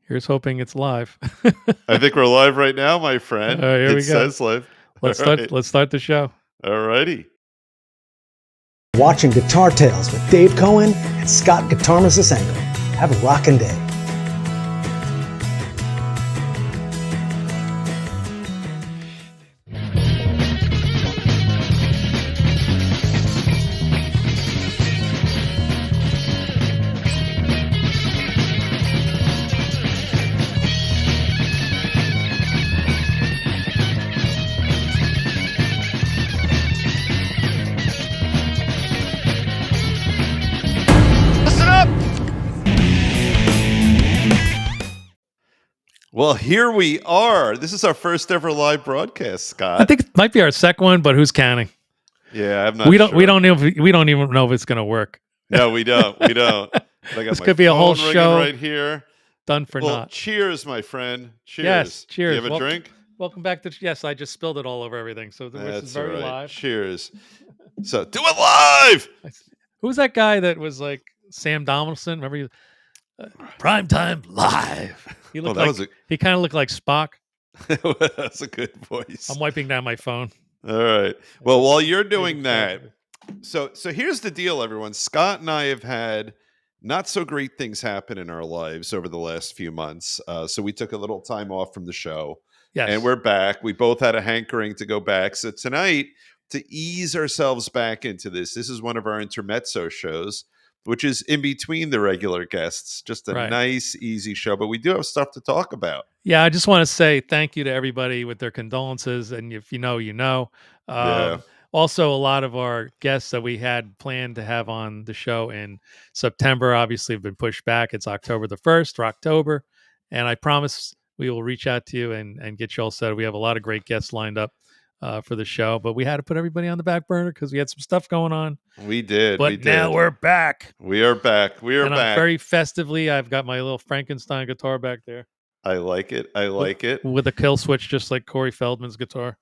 Here's hoping it's live. I think we're live right now, my friend. Here we It go. says live. Let's All start. right. Let's start the show. All righty. Watching Guitar Tales with Dave Cohen and Scott Guitar Mississauga. Have a rockin' day. Well, here we are. This is our first ever live broadcast, Scott. I think it might be our second one, but who's counting? Yeah, I'm not. We don't. Sure. We don't even know if it's going to work. No, we don't. We don't. I got This my could be a whole phone show ringing right here. Done for Well, naught. cheers, my friend. Cheers. Yes, cheers. You have a drink? Welcome back to. Yes, I just spilled it all over everything. So this is very all right. live. Cheers. So do it live. Who's that guy that was like Sam Donaldson? Remember you? Primetime live. He looked he kind of looked like Spock. That's a good voice. I'm wiping down my phone. All right. Well, while you're doing that, so here's the deal, everyone. Scott and I have had not so great things happen in our lives over the last few months. So we took a little time off from the show. Yes. And we're back. We both had a hankering to go back. So tonight, to ease ourselves back into this is one of our intermezzo shows, which is in between the regular guests. Just a nice, easy show. But we do have stuff to talk about. Yeah, I just want to say thank you to everybody with their condolences. And if you know, you know. Also, a lot of our guests that we had planned to have on the show in September obviously have been pushed back. It's October the 1st or October. And I promise we will reach out to you and get you all set. We have a lot of great guests lined up for the show, but we had to put everybody on the back burner because we had some stuff going on. We did. But now we're back. We are back. We are back. Very festively, I've got my little Frankenstein guitar back there. I like it. I like it. With a kill switch, just like Corey Feldman's guitar.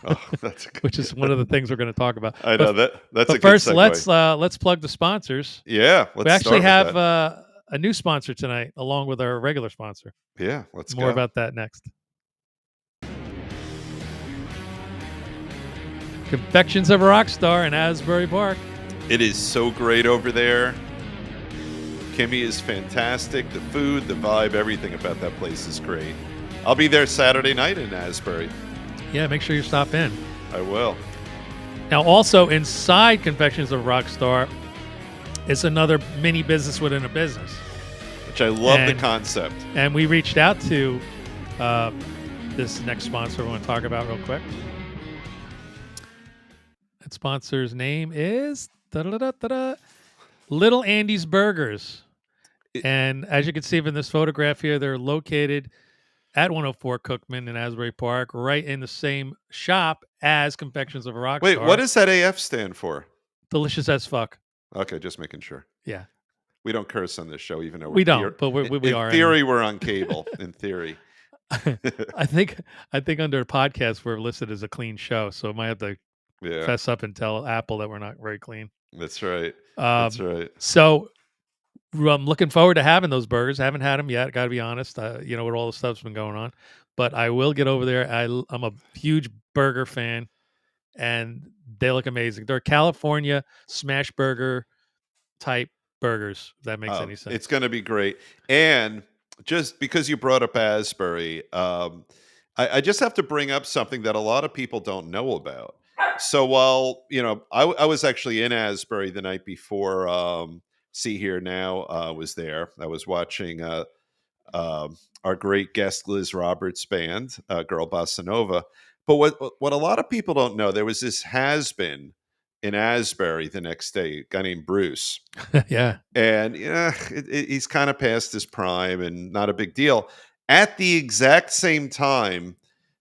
Oh, that's a good which is one of the things we're going to talk about. I know that's a good first, segue. let's plug the sponsors. Yeah, we actually have a new sponsor tonight, along with our regular sponsor. Yeah, let's more about that next. Confections of a Rockstar in Asbury Park. It is so great over there. Kimmy is fantastic. The food, the vibe, everything about that place is great. I'll be there Saturday night in Asbury. Yeah, make sure you stop in. I will. Now, also inside Confections of a Rockstar is another mini business within a business. Which I love the concept. And we reached out to this next sponsor we want to talk about real quick. That sponsor's name is Little Andy's Burgers. And as you can see from this photograph here, they're located at 104 Cookman in Asbury Park, right in the same shop as Confections of a Rockstar. Wait, what does that AF stand for? Delicious as fuck. Okay, just making sure. Yeah. We don't curse on this show, even though we don't, but we are. In theory, we're on cable. In theory. I think under a podcast, we're listed as a clean show, so I might have to fess up and tell Apple that we're not very clean. That's right. That's right. So I'm looking forward to having those burgers. I haven't had them yet. Got to be honest. With all the stuff's been going on, but I will get over there. I'm a huge burger fan, and they look amazing. They're California smash burger type burgers. If that makes any sense. It's going to be great. And just because you brought up Asbury, I just have to bring up something that a lot of people don't know about. So while I was actually in Asbury the night before. See Here Now was there. I was watching our great guest Liz Roberts' band, Girl Bossa Nova. But what a lot of people don't know, there was this has-been in Asbury the next day, a guy named Bruce. Yeah. And he's kind of past his prime and not a big deal. At the exact same time,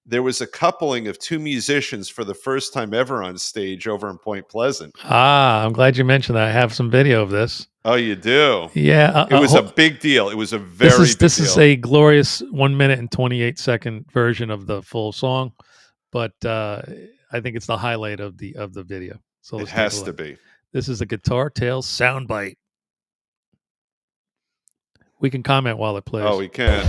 there was a coupling of two musicians for the first time ever on stage over in Point Pleasant. I'm glad you mentioned that. I have some video of this. Oh, you do? Yeah. It was a big deal. It was a very big deal. This is a glorious 1 minute and 28 second version of the full song, but I think it's the highlight of the video. So it has to be. This is a Guitar Tales soundbite. We can comment while it plays. Oh, we can.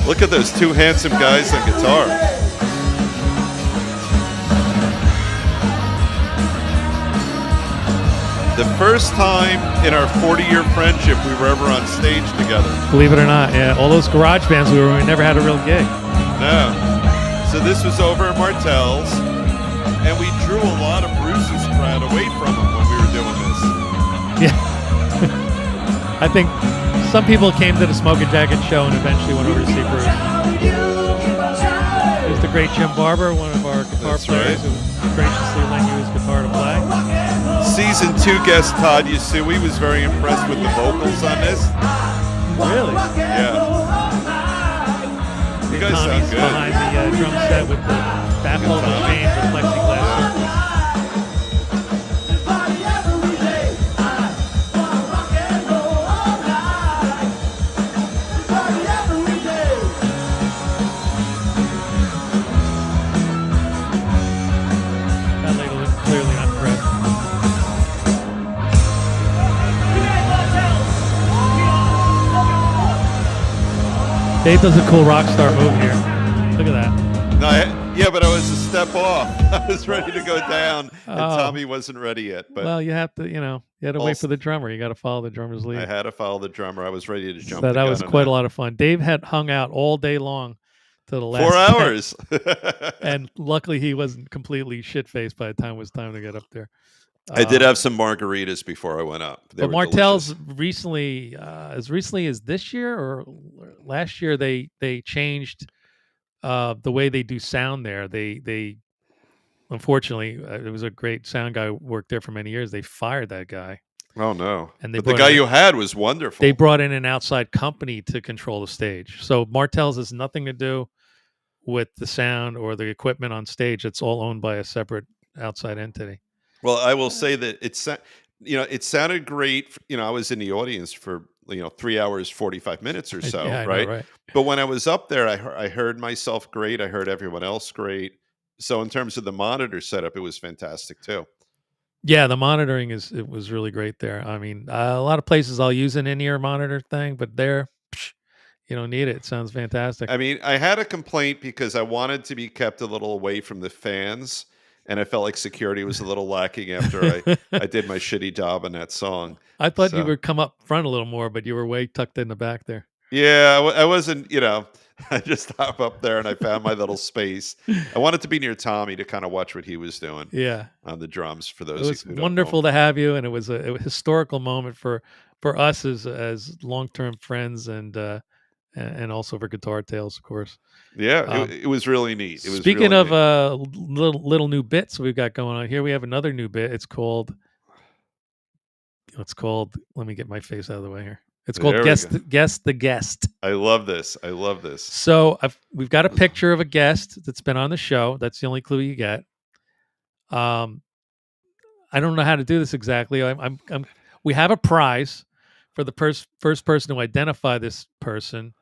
Look at those two handsome guys on guitar. The first time in our 40-year friendship we were ever on stage together. Believe it or not, yeah. All those garage bands we never had a real gig. No. So this was over at Martell's, and we drew a lot of Bruce's crowd away from him when we were doing this. Yeah. I think some people came to the Smoking Jacket show and eventually went over to see Bruce. There's the great Jim Barber, one of our guitar players, who graciously lent you his guitar to play. Season 2 guest Todd Yasui was very impressed with the vocals on this. Really? Yeah. You guys sound good. Behind the drum set with the baffle of chain with plexiglass circles. That lady was clearly not impressed. Dave does a cool rock star move here. Look at that. No, yeah, but I was a step off. I was ready to go down, and Tommy wasn't ready yet. But well, you have to, you had to wait for the drummer. You got to follow the drummer's lead. I had to follow the drummer. I was ready to jump. So that was quite a lot of fun. Dave had hung out all day long till the last 4 hours, and luckily he wasn't completely shit faced by the time it was time to get up there. I did have some margaritas before I went up. But Martell's recently, as recently as this year or last year, they changed the way they do sound there. They unfortunately, it was a great sound guy who worked there for many years. They fired that guy. Oh no! And but the guy you had was wonderful. They brought in an outside company to control the stage. So Martell's has nothing to do with the sound or the equipment on stage. It's all owned by a separate outside entity. Well, I will say that it sounded great. I was in the audience for 3 hours 45 minutes or so, yeah, right? Know, right? But when I was up there, I heard myself great. I heard everyone else great. So in terms of the monitor setup, it was fantastic too. Yeah, the monitoring it was really great there. I mean, a lot of places I'll use an in-ear monitor thing, but there, you don't need it. It sounds fantastic. I mean, I had a complaint because I wanted to be kept a little away from the fans. And I felt like security was a little lacking after I did my shitty job on that song. I thought you would come up front a little more, but you were way tucked in the back there. Yeah, I wasn't, I just hopped up there and I found my little space. I wanted to be near Tommy to kind of watch what he was doing. Yeah, on the drums. For those, it was wonderful to have you, and it was a historical moment for us as long-term friends and also for Guitar Tales, of course. Yeah, it was really neat. It was speaking really of little new bits we've got going on here, we have another new bit. It's called. Let me get my face out of the way here. It's called Guess the Guest. I love this. So we've got a picture of a guest that's been on the show. That's the only clue you get. I don't know how to do this exactly. We have a prize for the first person to identify this person,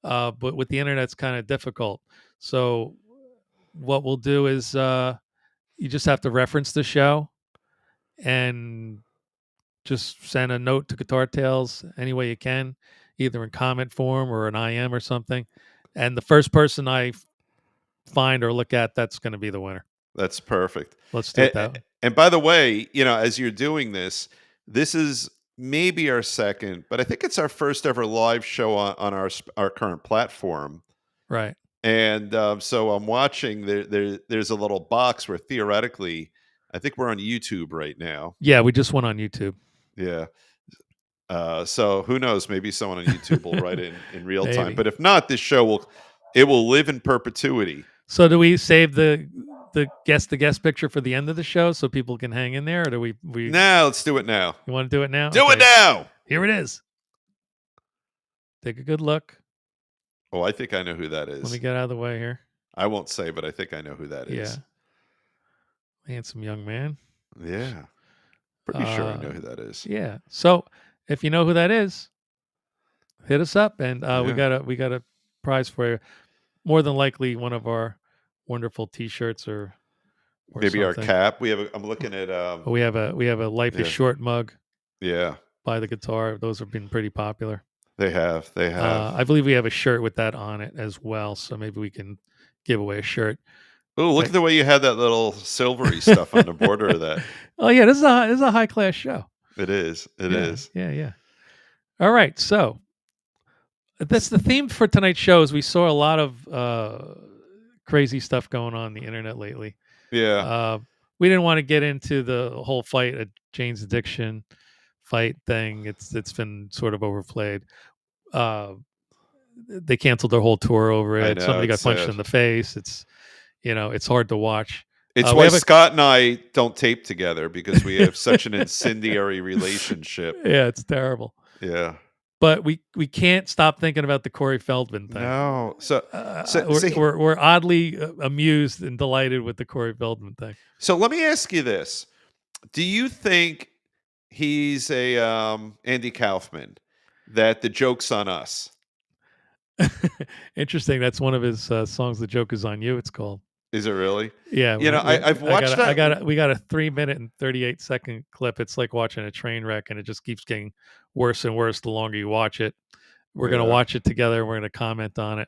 but with the internet, it's kind of difficult. So what we'll do is you just have to reference the show and just send a note to Guitar Tales any way you can, either in comment form or an IM or something. And the first person I find or look at, that's going to be the winner. That's perfect. Let's do it that way. And by the way, as you're doing this is maybe our second, but I think it's our first ever live show on our current platform. Right. And so I'm watching, there's a little box where theoretically, I think we're on YouTube right now. Yeah, we just went on YouTube. Yeah. So who knows? Maybe someone on YouTube will write it in real time. But if not, this show will live in perpetuity. So do we save the guest picture for the end of the show so people can hang in there, or do we? No, let's do it now. You want to do it now? Do it now. Here it is. Take a good look. Oh, I think I know who that is. Let me get out of the way here. I won't say, but I think I know who that is. Yeah. Handsome young man. Yeah. Pretty sure I know who that is. Yeah. So if you know who that is, hit us up, and we got a prize for you. More than likely, one of our wonderful T-shirts or maybe something. Our cap. I'm looking at. We have a Life is Short mug. Yeah. by the guitar. Those have been pretty popular. They have. I believe we have a shirt with that on it as well, so maybe we can give away a shirt. Oh, look at the way you had that little silvery stuff on the border of that. Oh yeah, this is a high class show. It is. It is. Yeah. All right, so that's the theme for tonight's show. Is we saw a lot of crazy stuff going on the internet lately. Yeah. We didn't want to get into the whole fight at Jane's Addiction fight thing. It's been sort of overplayed. They canceled their whole tour over it. Somebody got punched in the face. It's hard to watch. It's why Scott and I don't tape together, because we have such an incendiary relationship. Yeah, it's terrible. Yeah. But we can't stop thinking about the Corey Feldman thing. No. We're oddly amused and delighted with the Corey Feldman thing. So let me ask you this. Do you think he's a Andy Kaufman, that the joke's on us? Interesting. That's one of his songs. The joke is on you. It's called. Is it really? Yeah. I've watched that. We got a 3-minute and 38-second clip. It's like watching a train wreck, and it just keeps getting worse and worse the longer you watch it. We're gonna watch it together, and we're gonna comment on it.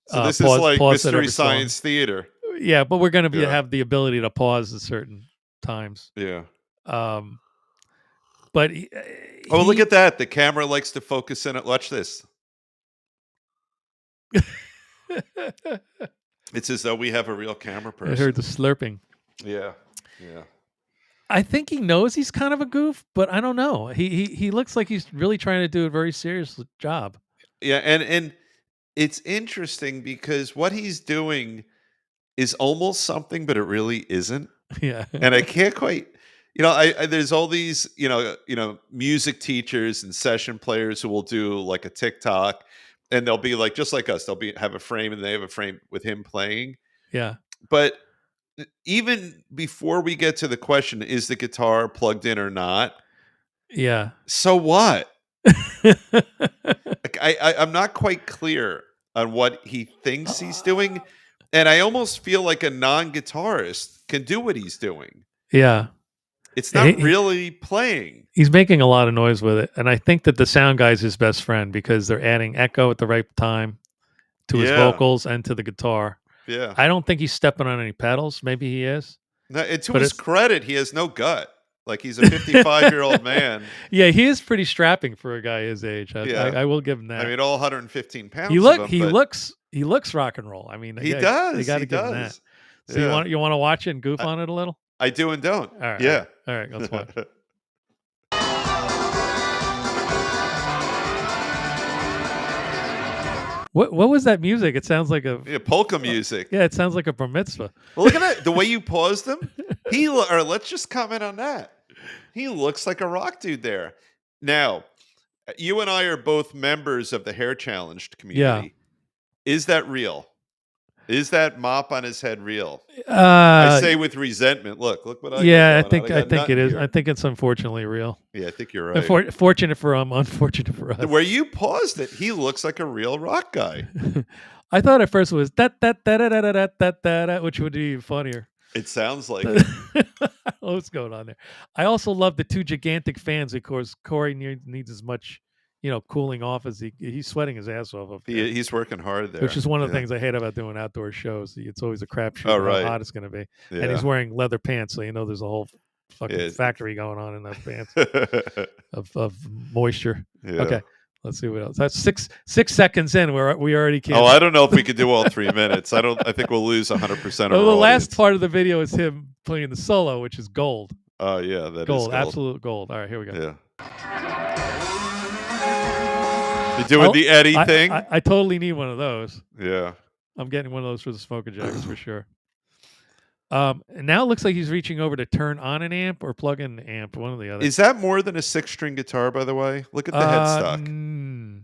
So this is like Mystery Science Theater. Yeah, but we're gonna have the ability to pause at certain times. Yeah. But look at that! The camera likes to focus in it. Watch this. It's as though we have a real camera person. I heard the slurping. Yeah. I think he knows he's kind of a goof, but I don't know. He looks like he's really trying to do a very serious job. Yeah, and it's interesting because what he's doing is almost something, but it really isn't. Yeah. And I can't quite. There's all these, music teachers and session players who will do like a TikTok. And they'll be like, just like us, have a frame, and they have a frame with him playing. Yeah. But even before we get to the question, is the guitar plugged in or not? Yeah. So what? I'm not quite clear on what he thinks he's doing. And I almost feel like a non-guitarist can do what he's doing. Yeah. It's not really playing. He's making a lot of noise with it. And I think that the sound guy's his best friend, because they're adding echo at the right time to his vocals and to the guitar. Yeah. I don't think he's stepping on any pedals. Maybe he is. No, and to his credit, he has no gut. Like, he's a 55-year-old man. Yeah, he is pretty strapping for a guy his age. I will give him that. I mean, all 115 pounds. He looks rock and roll. I mean, he does. They got to give him that. So you want to watch it and goof on it a little? I do and don't. All right. Yeah. All right. Let's watch. What was that music? It sounds like polka music. Yeah, it sounds like a bar mitzvah. Well, look at that. The way you paused him. Let's just comment on that. He looks like a rock dude there. Now, you and I are both members of the hair challenged community. Yeah. Is that real? Is that mop on his head real? I say with resentment. Look what I. Yeah, I think it is. Here. I think it's unfortunately real. Yeah, I think you're right. Fortunate for him, unfortunate for us. Where you paused it, he looks like a real rock guy. I thought at first it was that, which would be funnier. It sounds like it. I don't know what's going on there. I also love the two gigantic fans. Of course, Corey needs as much, cooling off as he's sweating his ass off. He's working hard there, which is one of the things I hate about doing outdoor shows. It's always a crapshoot how hot it's going to be. Yeah. And he's wearing leather pants, so there's a whole fucking factory going on in those pants of moisture. Yeah. Okay, let's see what else. That's six seconds in. We already can't. Oh, I don't know if we could do all 3 minutes. I think we'll lose 100% of our the last part of the video is him playing the solo, which is gold. Oh yeah, that gold, is gold. Absolute gold. All right, here we go. Yeah. You're doing the Eddie thing? I totally need one of those. Yeah. I'm getting one of those for the smoker jackets for sure. And now it looks like he's reaching over to turn on an amp or plug in an amp, one or the other. Is that more than a 6-string guitar, by the way? Look at the headstock.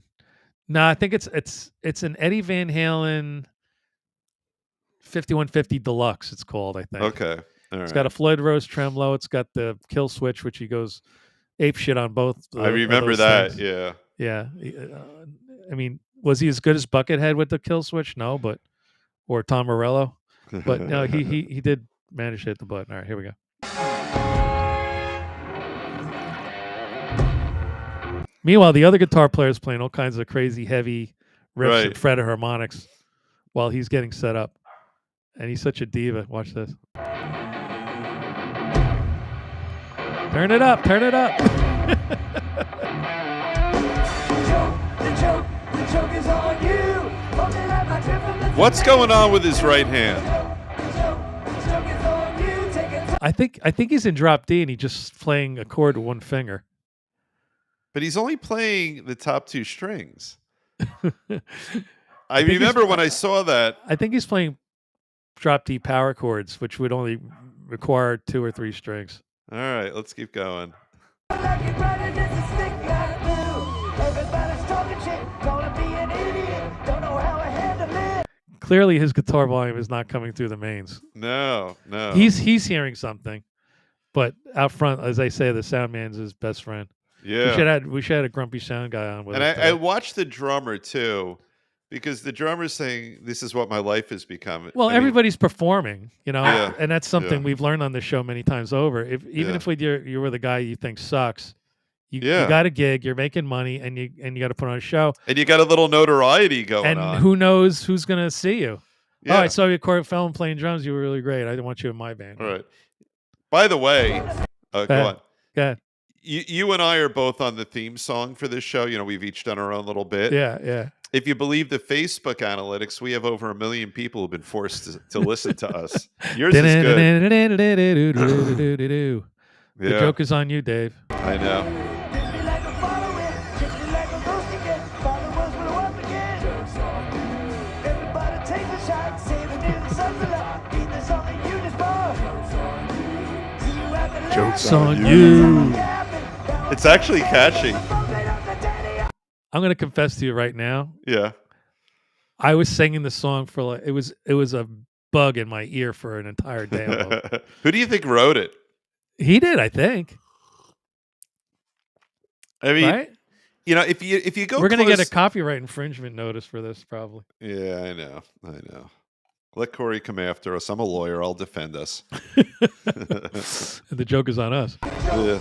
No, I think it's an Eddie Van Halen 5150 Deluxe, it's called, I think. Okay. It's got a Floyd Rose tremolo. It's got the kill switch, which he goes ape shit on both. I remember that, things. Yeah. Yeah, I mean, was he as good as Buckethead with the kill switch? No, or Tom Morello, but no, he did manage to hit the button. All right, here we go. Meanwhile, the other guitar player is playing all kinds of crazy, heavy riffs and Right. fretted harmonics while he's getting set up. And he's such a diva. Watch this. Turn it up. Turn it up. What's going on with his right hand? I think he's in drop D and he's just playing a chord with one finger. But he's only playing the top two strings. I think remember when I saw that. I think he's playing drop D power chords, which would only require 2 or 3 strings. All right, let's keep going. Clearly, his guitar volume is not coming through the mains. No. He's hearing something, but out front, as I say, the sound man's his best friend. Yeah. We should have a grumpy sound guy on with us. And I watched the drummer too, because the drummer's saying, "This is what my life has become." Well, everybody's performing, Yeah. and that's something we've learned on this show many times over. Even if you were the guy you think sucks, you got a gig, you're making money, and you got to put on a show, and you got a little notoriety going on. And who knows who's going to see you? Yeah. Oh, I saw you at Feldman playing drums. You were really great. I didn't want you in my band. All right. By the way, go on. Go ahead. You and I are both on the theme song for this show. We've each done our own little bit. Yeah. If you believe the Facebook analytics, we have over 1 million people who've been forced to listen to us. Yours is good. The joke is on you, Dave. I know. Joke's on you. It's actually catchy. I'm going to confess to you right now. Yeah. I was singing the song for it was a bug in my ear for an entire day. Who do you think wrote it? He did, I think. I mean, right? If you go, we're going to get a copyright infringement notice for this, probably. Yeah, I know. Let Corey come after us. I'm a lawyer. I'll defend us. The joke is on us. Yeah.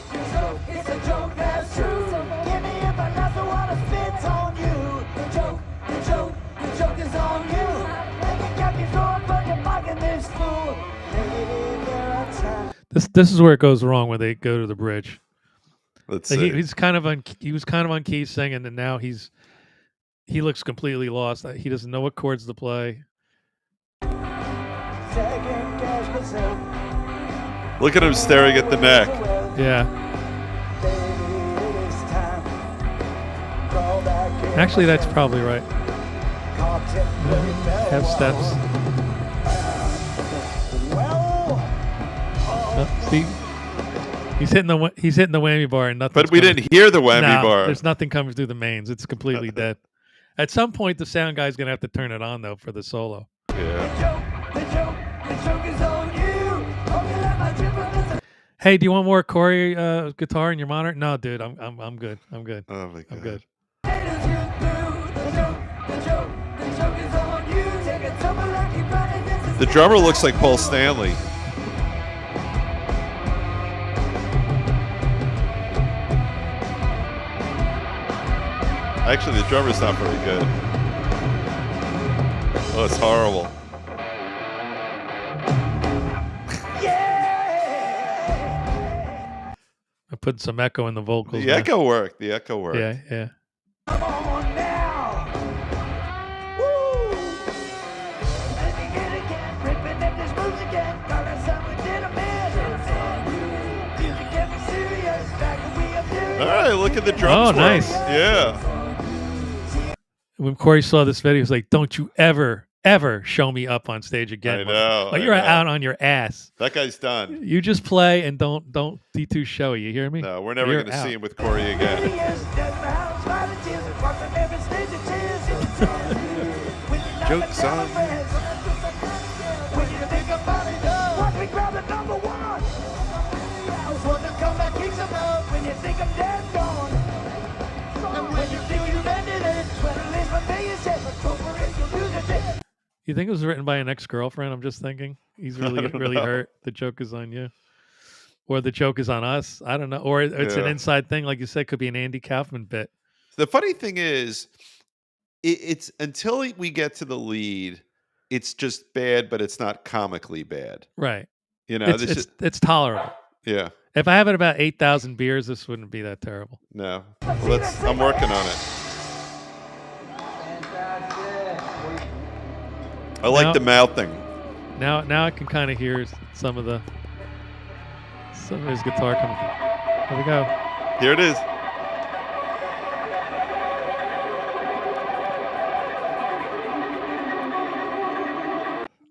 This is where it goes wrong when they go to the bridge. Let's see. He was kind of on key singing, and now he looks completely lost. He doesn't know what chords to play. Look at him staring at the neck. Yeah. Actually, that's probably right. Have steps. See, he's hitting the whammy bar and nothing. But we didn't hear the whammy bar. There's nothing coming through the mains. It's completely dead. At some point, the sound guy's gonna have to turn it on though for the solo. Yeah. Hey, do you want more Corey guitar in your monitor? No, dude, I'm good. I'm good. Oh my God. I'm good. The drummer looks like Paul Stanley. Actually, the drummer's not very good. Oh, it's horrible. I put some echo in the vocals. The echo worked. Yeah. Come on now. Woo. Let me get again. Ripping up this moves again. Got us something in a minute. Music get me serious. Back when we are serious. All right, look at the drums. Oh, nice. Yeah. When Corey saw this video, he was like, "Don't you ever show me up on stage again." I know. Like you're out on your ass. That guy's done. You just play and don't be too showy. You hear me? No, we're never going to see him with Corey again. Joke's on you. When you think about it, watch me grab the number one. I was wanting to come back, kick some up when you think I'm dead gone. And when you think you've ended it, when at least my day is set, but corporation lose it. You think it was written by an ex-girlfriend? I'm just thinking. He's really hurt. The joke is on you. or the joke is on us. I don't know, or it's an Yeah. inside thing, like you said, could be an Andy Kaufman bit. The funny thing is, it's until we get to the lead, it's just bad, but it's not comically bad. Right. This is It's tolerable. yeah. If I have it about 8,000 beers, this wouldn't be that terrible. No, well, I'm working on it. I like the mouthing. Now I can kind of hear some of his guitar coming. Here we go. Here it is.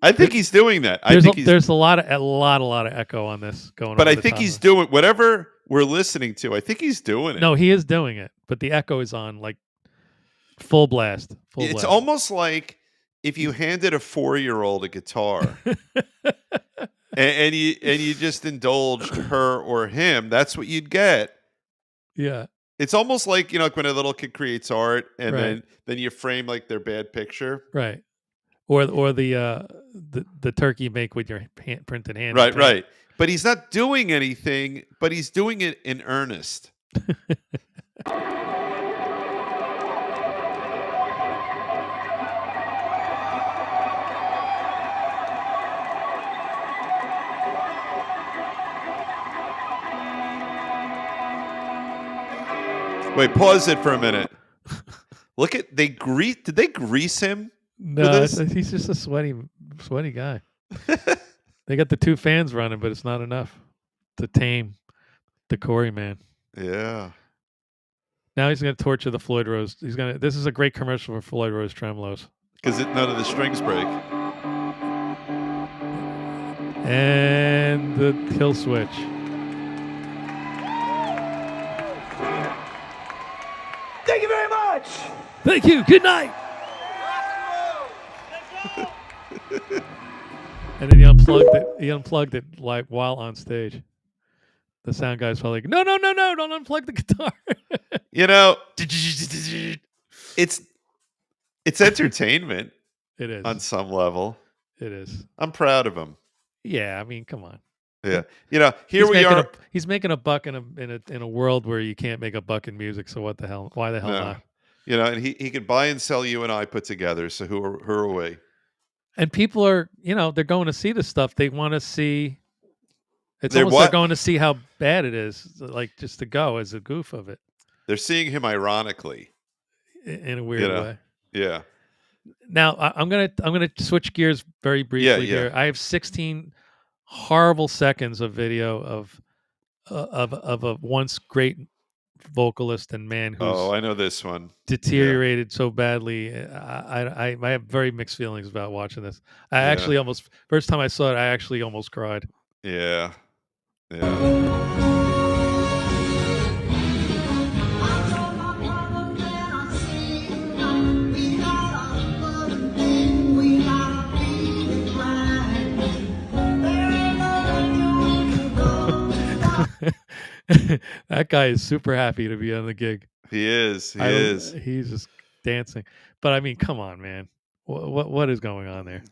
I think he's doing that. There's a lot of echo on this going on. But I think he's doing whatever we're listening to. I think he's doing it. No, he is doing it, but the echo is on like full blast. It's almost like if you handed a 4-year-old a guitar and you just indulged her or him, that's what you'd get. Yeah. It's almost like, like when a little kid creates art and Right. then you frame like their bad picture. Right. Or the turkey you make with your printed hand. Right. But he's not doing anything, but he's doing it in earnest. Wait, pause it for a minute. Look at did they grease him? No, he's just a sweaty guy. They got the 2 fans running, but it's not enough to tame the Corey man. Yeah. Now he's going to torture the Floyd Rose. This is a great commercial for Floyd Rose tremolos. Because none of the strings break. And the kill switch. Thank you very much. Thank you. Good night. And then he unplugged it like while on stage. The sound guy's probably like, no, don't unplug the guitar. It's entertainment. It is. On some level. It is. I'm proud of him. Yeah, I mean, come on. Yeah. Here we are. He's making a buck in a world where you can't make a buck in music, so what the hell? Why the hell not? And he could buy and sell you and I put together, so who are we? And people are, they're going to see this stuff. They want to see. They're going to see how bad it is, like just to go as a goof of it. They're seeing him ironically, in a weird way. Yeah. Now I'm gonna switch gears very briefly here. I have 16 horrible seconds of video of a once great vocalist and man who's I know this one deteriorated so badly. I have very mixed feelings about watching this. I actually almost first time I saw it, I actually almost cried. Yeah. That guy is super happy to be on the gig. He is. He's just dancing. But I mean, come on, man. What is going on there?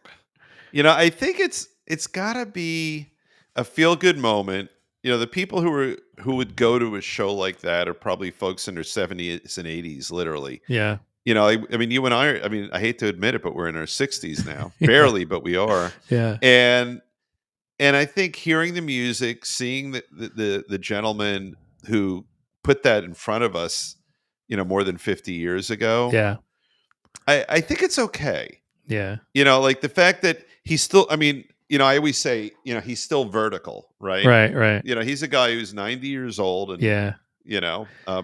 I think it's gotta be a feel good moment. The people who would go to a show like that are probably folks in their 70s and 80s, literally. Yeah. I mean, you and I hate to admit it, but we're in our 60s now. Barely, but we are. Yeah. And I think hearing the music, seeing the gentleman who put that in front of us, more than 50 years ago. Yeah. I think it's okay. Yeah. Like the fact that he's still, I mean, I always say, he's still vertical, right? Right. He's a guy who's 90 years old. And,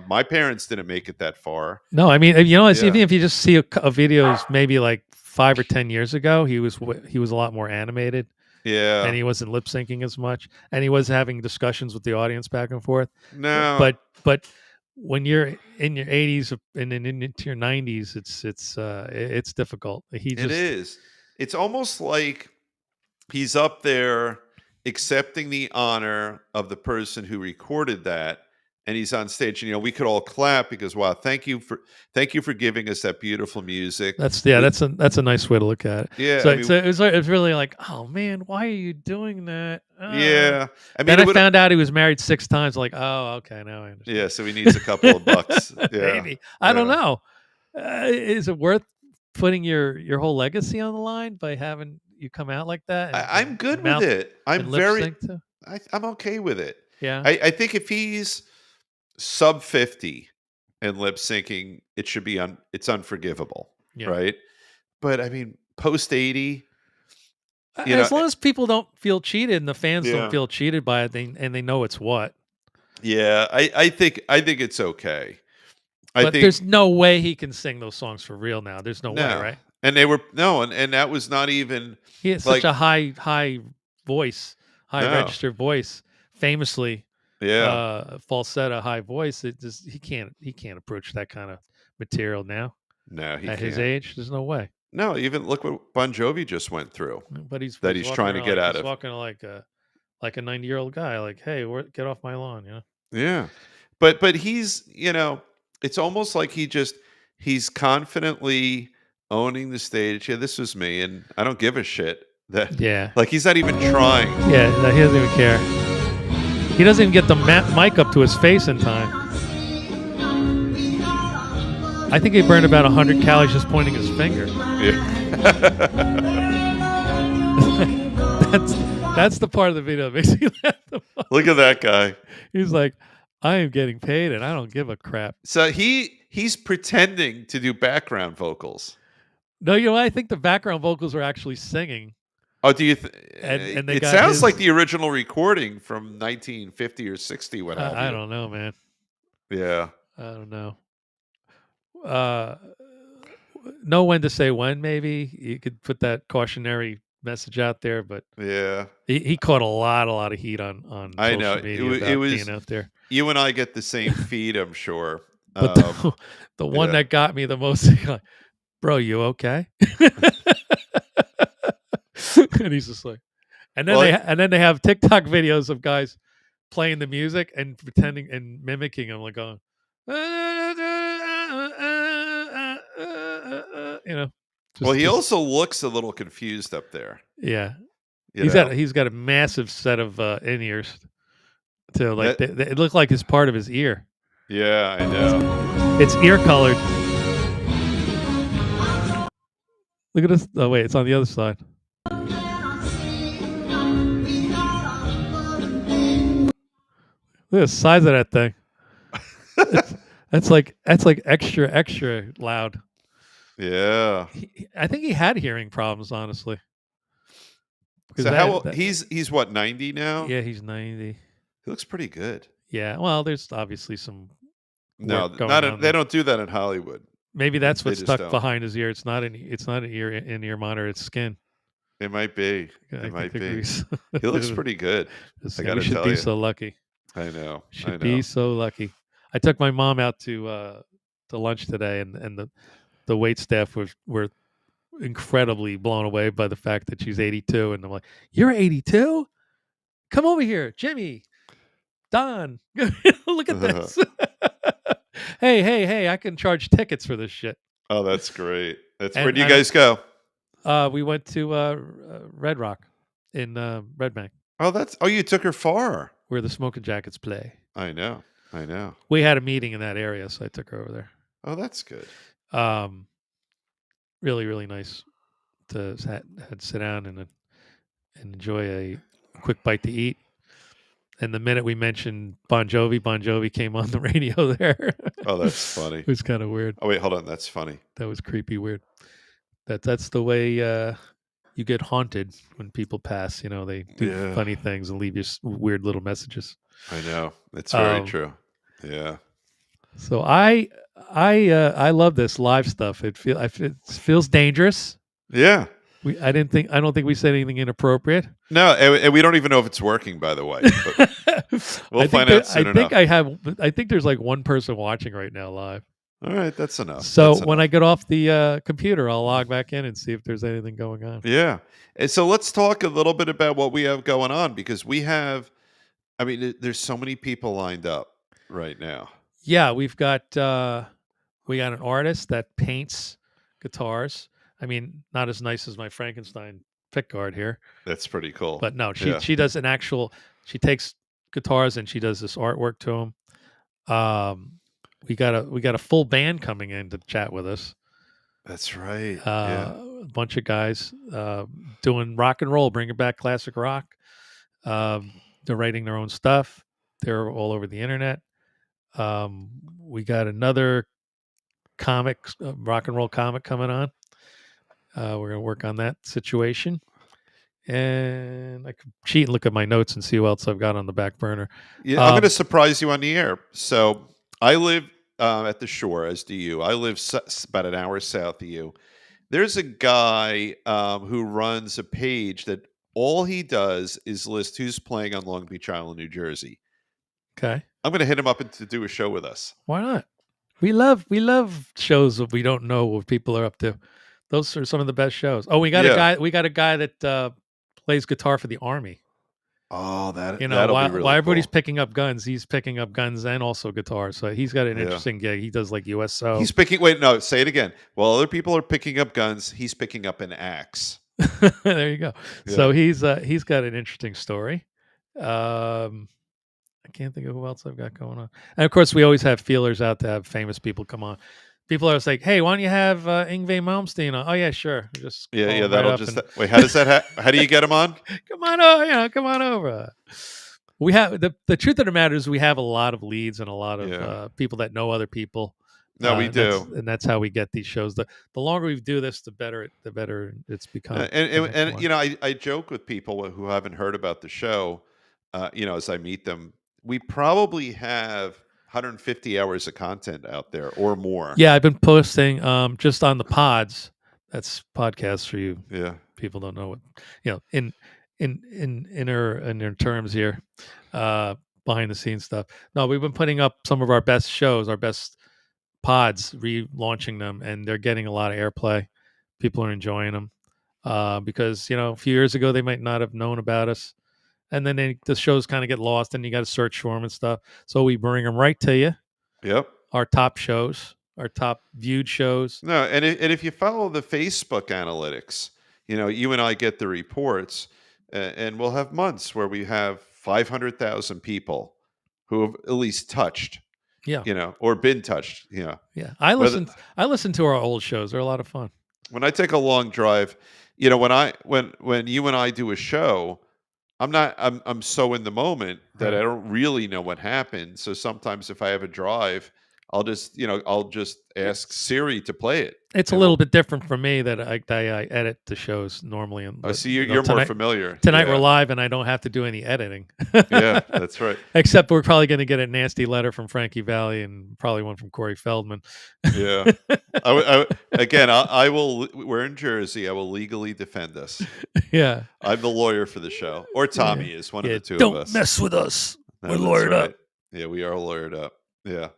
my parents didn't make it that far. No, I mean, even if you just see a videos maybe like 5 or 10 years ago, he was a lot more animated. Yeah. And he wasn't lip syncing as much. And he was having discussions with the audience back and forth. No. But when you're in your 80s and into your 90s, it's difficult. It is. It's almost like he's up there accepting the honor of the person who recorded that, and he's on stage, and we could all clap because wow, thank you for giving us that beautiful music. That's We- that's a nice way to look at it. yeah, So I mean, it's really like, oh man, why are you doing that? yeah, I mean, Then it I would, found out he was married 6 times. Like, oh, okay, now I understand. yeah, so he needs a couple of bucks. Yeah, Maybe I don't yeah. know. Is it worth putting your whole legacy on the line by having you come out like that? I'm good and with mouth it. and lip sync to? I'm okay with it. Yeah, I think if he's sub 50 and lip syncing, it should be it's unforgivable, yeah. right? But I mean, post 80, As long as people don't feel cheated and the fans Yeah. don't feel cheated by it, and they know it's what. yeah, I think it's okay. I But think there's no way he can sing those songs for real now. There's no way, no, right? and they were no, and that was not even He has like such a high voice, high No. register voice, famously yeah, falsetto high voice. It just he can't approach that kind of material now no, he at his can't. age. There's no way. No, even look what Bon Jovi just went through. But he's That he's walking trying to around get like, out he's of. walking like a 90-year-old guy. Like, hey, get off my lawn, you know. Yeah. But he's, it's almost like he's confidently owning the stage. Yeah, this was me and I don't give a shit. That Yeah, like he's not even trying. yeah. He doesn't even care. He doesn't even get the mic up to his face in time. I think he burned about 100 calories just pointing his finger. Yeah. That's the part of the video that makes me laugh the most. Look at that guy. He's like, I am getting paid and I don't give a crap. So he's pretending to do background vocals. No, you know what? I think the background vocals were actually singing. Oh, do you? And they it got sounds his- like the original recording from 1950 or 60. What have I you. don't know, man. Yeah. I don't know. Know when to say when, maybe. You could put that cautionary message out there, but Yeah. he caught a lot of heat on I social know. media It about was being out there. You and I get the same feed, I'm sure. But the one yeah. that got me the most, like, bro, you okay? And he's just like, and then they have TikTok videos of guys playing the music and pretending and mimicking him, like going, you know. Well, he also looks a little confused up there. Yeah, you he's know? got a massive set of in ears. To like, That- it looked like it's part of his ear. Yeah, I know. It's ear colored. Look at this. Oh wait, it's on the other side. Look at the size of that thing. That's like extra loud. Yeah. I think he had hearing problems, honestly. So he's what, 90 now? Yeah, he's 90. He looks pretty good. Yeah, well, there's obviously some. No, work going not on they there. don't do that in Hollywood. Maybe that's they what's just stuck don't. behind his ear. It's not an ear in ear monitor. It's skin. It might be. I It think might they're be. grease. He looks pretty good. I gotta we should tell be you. so lucky. I know. Should be so lucky. I took my mom out to lunch today, and the wait staff were incredibly blown away by the fact that she's 82, and I'm like, "You're 82? Come over here, Jimmy, Don. Look at this. Hey! I can charge tickets for this shit." Oh, that's great. Where And do you guys go? We went to Red Rock in Red Bank, Oh, you took her far. where the Smoking Jackets play. I know. We had a meeting in that area, so I took her over there. Oh, that's good. Really, really nice to sit down and enjoy a quick bite to eat. And the minute we mentioned Bon Jovi came on the radio there. Oh, that's funny. It was kind of weird. Oh, wait, hold on. That's funny. That was creepy weird. That's the way you get haunted when people pass. You know, they do funny things and leave you weird little messages. I know. It's very true. Yeah. So I love this live stuff. It feels dangerous. Yeah. I don't think we said anything inappropriate. No, and we don't even know if it's working, by the way. But we'll find out soon enough. I think there's like one person watching right now live. All right, that's enough. So when I get off the computer, I'll log back in and see if there's anything going on. Yeah. And so let's talk a little bit about what we have going on, because there's so many people lined up, right now. Yeah, we got an artist that paints guitars. I mean, not as nice as my Frankenstein pickguard here, That's pretty cool. but no, Yeah, she does an actual. She takes guitars and she does this artwork to them. We got a full band coming in to chat with us. that's right. Yeah, A bunch of guys doing rock and roll, bringing back classic rock. They're writing their own stuff. They're all over the internet. We got another comic, rock and roll comic coming on. We're gonna work on that situation, and I could cheat and look at my notes and see what else I've got on the back burner. yeah. I'm going to surprise you on the air. So I live at the shore, as do you. I live about an hour south of you. There's a guy who runs a page that all he does is list who's playing on Long Beach Island, New Jersey. Okay, I'm going to hit him up to do a show with us. why not? We love shows that we don't know what people are up to. Those are some of the best shows. Oh, we got Yeah. a guy. We got a guy that plays guitar for the Army. Oh, You know, that'll while, be really while everybody's cool. picking up guns, he's picking up guns and also guitars. So he's got an Yeah. interesting gig. He does like USO. He's picking. Wait, no, say it again. While other people are picking up guns, he's picking up an axe. There you go. Yeah. So he's got an interesting story. I can't think of who else I've got going on. And of course, we always have feelers out to have famous people come on. People are like, "Hey, why don't you have Yngwie Malmsteen on?" Oh yeah, sure. Just Yeah, call yeah. him That'll right up just. and- Wait, how does that? How do you get him on? come on over. Come on over. We have the truth of the matter is we have a lot of leads and a lot of Yeah. people that know other people. No, we and that's- do. and that's how we get these shows. The longer we do this, the better it's become. And you know, I joke with people who haven't heard about the show. You know, as I meet them, we probably have 150 hours of content out there or more. Yeah, I've been posting just on the pods. That's podcasts for you. Yeah. People don't know what in inner terms here, behind the scenes stuff. No, we've been putting up some of our best shows, our best pods, relaunching them, and they're getting a lot of airplay. People are enjoying them because a few years ago they might not have known about us, and then the shows kind of get lost, and you got to search for them and stuff. So we bring them right to you. Yep. Our top shows, our top viewed shows. No, and if you follow the Facebook analytics, you know, you and I get the reports, and we'll have months where we have 500,000 people who have at least touched, Yeah, you know, or been touched, you know. yeah. I listen to our old shows. They're a lot of fun. When I take a long drive, you know, when you and I do a show, I'm so in the moment that Right. I don't really know what happened. So sometimes if I have a drive, I'll just ask Siri to play it. It's a little bit different for me that I edit the shows normally. And I see you're more familiar. Tonight Yeah. we're live, and I don't have to do any editing. Yeah, that's right. Except we're probably going to get a nasty letter from Frankie Valli and probably one from Corey Feldman. Yeah. Again, I will. We're in Jersey. I will legally defend us. Yeah. I'm the lawyer for the show, or Tommy is one of the two Don't of us. mess with us. No, We're that's lawyered up. right. Yeah, we are lawyered up. Yeah.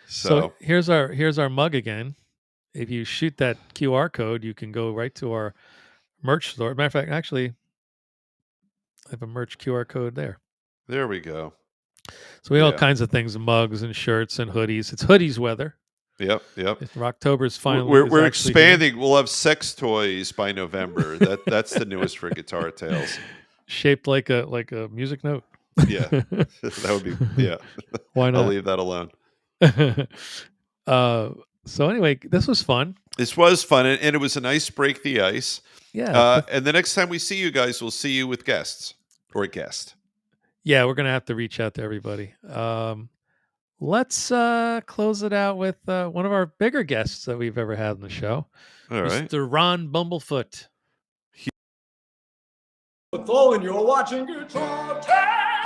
So here's our mug again. If you shoot that QR code, you can go right to our merch store. Matter of fact, actually, I have a merch QR code there. There we go. So we have all Yeah. kinds of things, mugs and shirts and hoodies. It's hoodies weather. Yep. October's finally. We're actually here. expanding. We'll have sex toys by November. That's the newest for Guitar Tales. Shaped like a music note. Yeah, that would be. Yeah, Why not? I'll leave that alone. So anyway, this was fun. This was fun, and it was a nice break the ice. Yeah. And the next time we see you guys, we'll see you with guests or a guest. Yeah, we're gonna have to reach out to everybody. Let's close it out with one of our bigger guests that we've ever had on the show, All right. Mr. Ron Bumblefoot. With all and you're watching Guitar Tales.